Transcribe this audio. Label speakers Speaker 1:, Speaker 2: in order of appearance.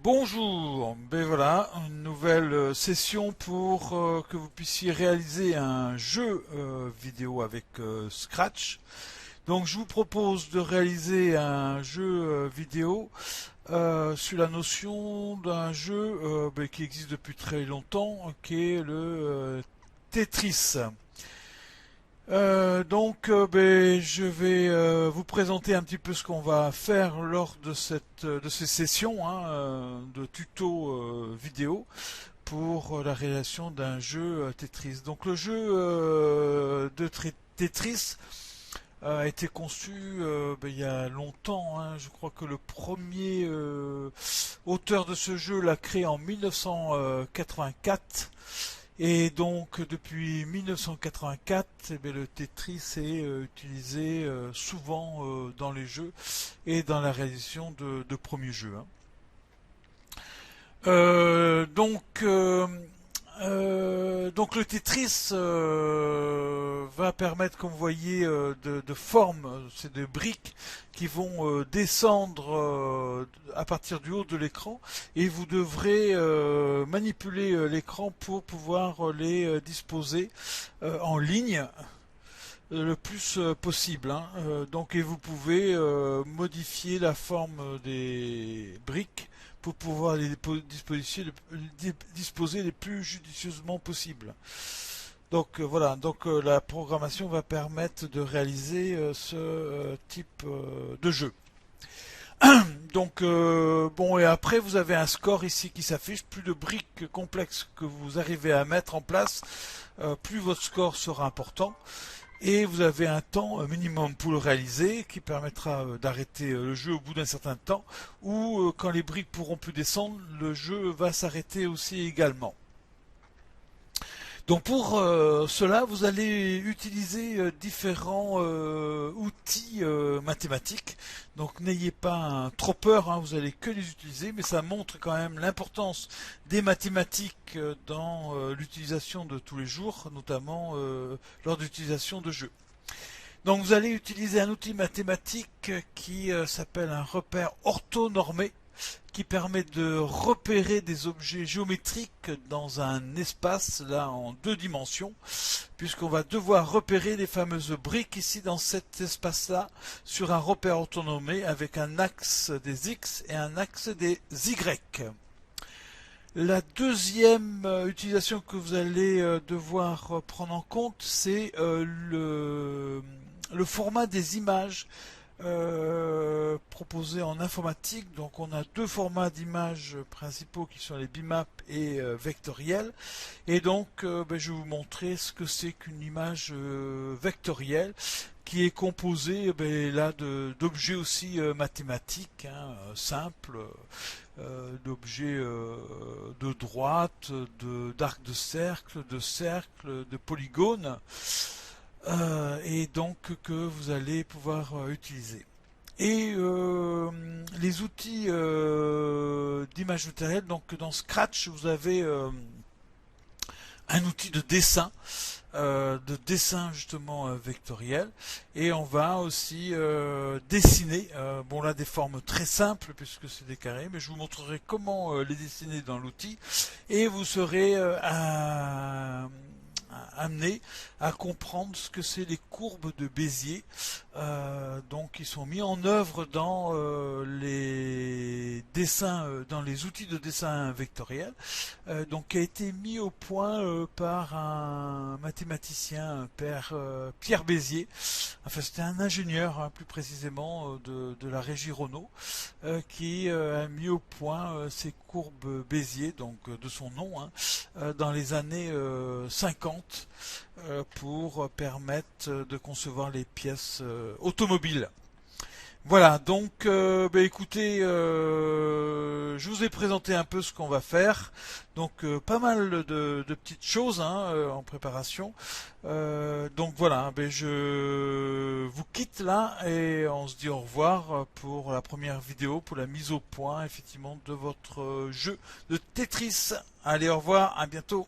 Speaker 1: Bonjour, ben voilà, une nouvelle session pour que vous puissiez réaliser un jeu vidéo avec Scratch. Donc je vous propose de réaliser un jeu vidéo sur la notion d'un jeu qui existe depuis très longtemps, qui est le Tetris. Je vais vous présenter un petit peu ce qu'on va faire lors de ces sessions de tuto vidéo pour la réalisation d'un jeu Tetris. Donc le jeu Tetris a été conçu il y a longtemps. Je crois que le premier auteur de ce jeu l'a créé en 1984. Et donc depuis 1984, le Tetris est utilisé souvent dans les jeux et dans la réalisation de premiers jeux. Donc le Tetris va permettre, comme vous voyez, de formes, c'est des briques qui vont descendre à partir du haut de l'écran et vous devrez manipuler l'écran pour pouvoir les disposer en ligne le plus possible. Et vous pouvez modifier la forme des briques pour pouvoir les disposer les plus judicieusement possible. La programmation va permettre de réaliser ce type de jeu. Et après vous avez un score ici qui s'affiche. Plus de briques complexes que vous arrivez à mettre en place, plus votre score sera important. Et vous avez un temps minimum pour le réaliser qui permettra d'arrêter le jeu au bout d'un certain temps, ou quand les briques pourront plus descendre, le jeu va s'arrêter aussi également. Donc pour cela, vous allez utiliser différents outils mathématiques. Donc n'ayez pas trop peur, vous allez que les utiliser, mais ça montre quand même l'importance des mathématiques dans l'utilisation de tous les jours, notamment lors de l'utilisation de jeux. Donc vous allez utiliser un outil mathématique qui s'appelle un repère orthonormé, qui permet de repérer des objets géométriques dans un espace, là en deux dimensions, puisqu'on va devoir repérer les fameuses briques ici dans cet espace-là, sur un repère orthonormé avec un axe des X et un axe des Y. La deuxième utilisation que vous allez devoir prendre en compte, c'est le format des images proposé en informatique. Donc on a deux formats d'images principaux qui sont les bimaps et vectoriels. Et donc je vais vous montrer ce que c'est qu'une image vectorielle qui est composée d'objets aussi mathématiques, simples, d'objets de droite, d'arcs de cercle, de polygones. Et donc que vous allez pouvoir utiliser. Et les outils d'image matérielle, donc dans Scratch vous avez un outil de dessin justement vectoriel, et on va aussi dessiner des formes très simples puisque c'est des carrés, mais je vous montrerai comment les dessiner dans l'outil, et vous serez amené à comprendre ce que c'est les courbes de Bézier, qui sont mis en œuvre dans les dessins, dans les outils de dessin vectoriel, qui a été mis au point par un mathématicien, Pierre Bézier. Enfin, c'était un ingénieur, plus précisément de la régie Renault, qui a mis au point ces courbes Bézier, donc de son nom, dans les années 50, pour permettre de concevoir les pièces automobiles. Voilà, donc écoutez, je vous ai présenté un peu ce qu'on va faire. Donc pas mal de petites choses en préparation. Je vous quitte là et on se dit au revoir pour la première vidéo, pour la mise au point effectivement de votre jeu de Tetris. Allez, au revoir, à bientôt.